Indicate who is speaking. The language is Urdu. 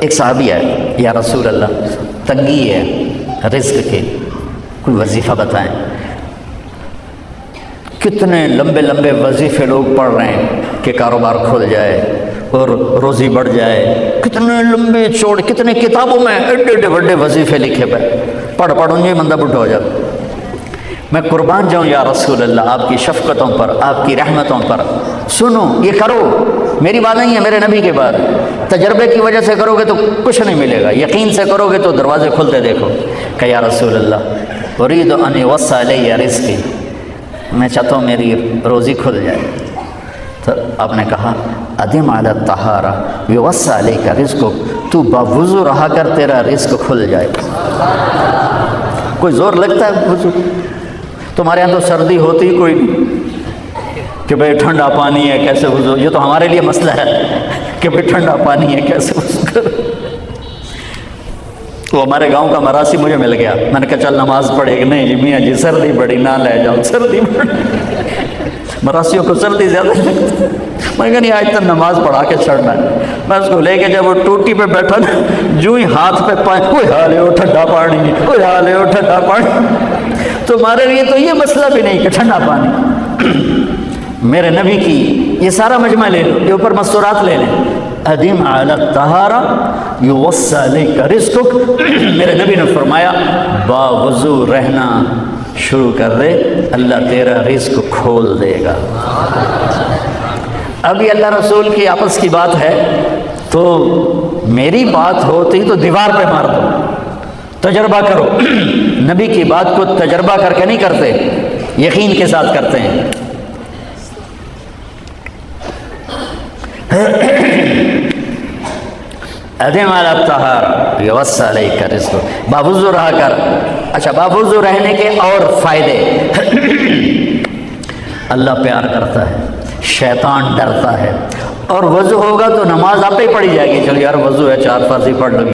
Speaker 1: ایک صحابی ہے، یا رسول اللہ تنگی ہے رزق کی، کوئی وظیفہ بتائیں۔ کتنے لمبے لمبے وظیفے لوگ پڑھ رہے ہیں کہ کاروبار کھل جائے اور روزی بڑھ جائے، کتنے لمبے چوڑے، کتنے کتابوں میں ایڈے ایڈے بڑے وظیفے لکھے پہ، پڑھ انجے بندہ بڈھا ہو جاتا۔ میں قربان جاؤں یا رسول اللہ آپ کی شفقتوں پر، آپ کی رحمتوں پر، سنو یہ کرو، میری بات نہیں ہے، میرے نبی کی بات، تجربے کی وجہ سے کرو گے تو کچھ نہیں ملے گا، یقین سے کرو گے تو دروازے کھلتے دیکھو۔ کہ یا رسول اللہ اريد ان يوسع لي رزقي، میں چاہتا ہوں میری روزی کھل جائے۔ تو آپ نے کہا ادم علی الطہارہ یوسع علیک رزقک، تو باوضو رہا کر تیرا رزق کھل جائے۔ کوئی زور لگتا ہے وضو؟ تمہارے یہاں تو سردی ہوتی کوئی نہیں کہ بھئی ٹھنڈا پانی ہے کیسے وضو، یہ تو ہمارے لیے مسئلہ ہے کہ بھئی ٹھنڈا پانی ہے کیسے وضو کرو۔ وہ ہمارے گاؤں کا مراسی مجھے مل گیا، میں نے کہا چل نماز پڑھے گی، نہیں جی میاں جی سردی بڑی نہ لے جاؤ، سردی بڑی، مراسیوں کو سردی زیادہ لگتی، میں نے کہا نہیں آج تک نماز پڑھا کے چھڑنا ہے۔ میں اس کو لے کے جب وہ ٹوٹی پہ بیٹھا نا، جو ہی ہاتھ پہ پائے کوئی حال ہے وہ ٹھنڈا پانی، کوئی حال ہے وہ ٹھنڈا پانی۔ تمہارے لیے تو یہ مسئلہ بھی نہیں کہ ٹھنڈا پانی، میرے نبی کی یہ سارا مجمع لے لو، یہ اوپر مستورات لے لیں، ادم علی الطہارہ یوسع علیک رزقک، میرے نبی نے فرمایا باوضو رہنا شروع کر دے، اللہ تیرا رزق کھول دے گا۔ اب یہ اللہ رسول کی آپس کی بات ہے، تو میری بات ہوتی تو دیوار پہ مار دو، تجربہ کرو، نبی کی بات کو تجربہ کر کے نہیں کرتے، یقین کے ساتھ کرتے ہیں۔ ادم علی الطہارہ یوسع علیک رزقک، باوضو رہا کر۔ اچھا باوضو رہنے کے اور فائدے، اللہ پیار کرتا ہے، شیطان ڈرتا ہے، اور وضو ہوگا تو نماز آپ ہی پڑھی جائے گی، چلو یار وضو ہے 4 فرض ہی پڑھ لو۔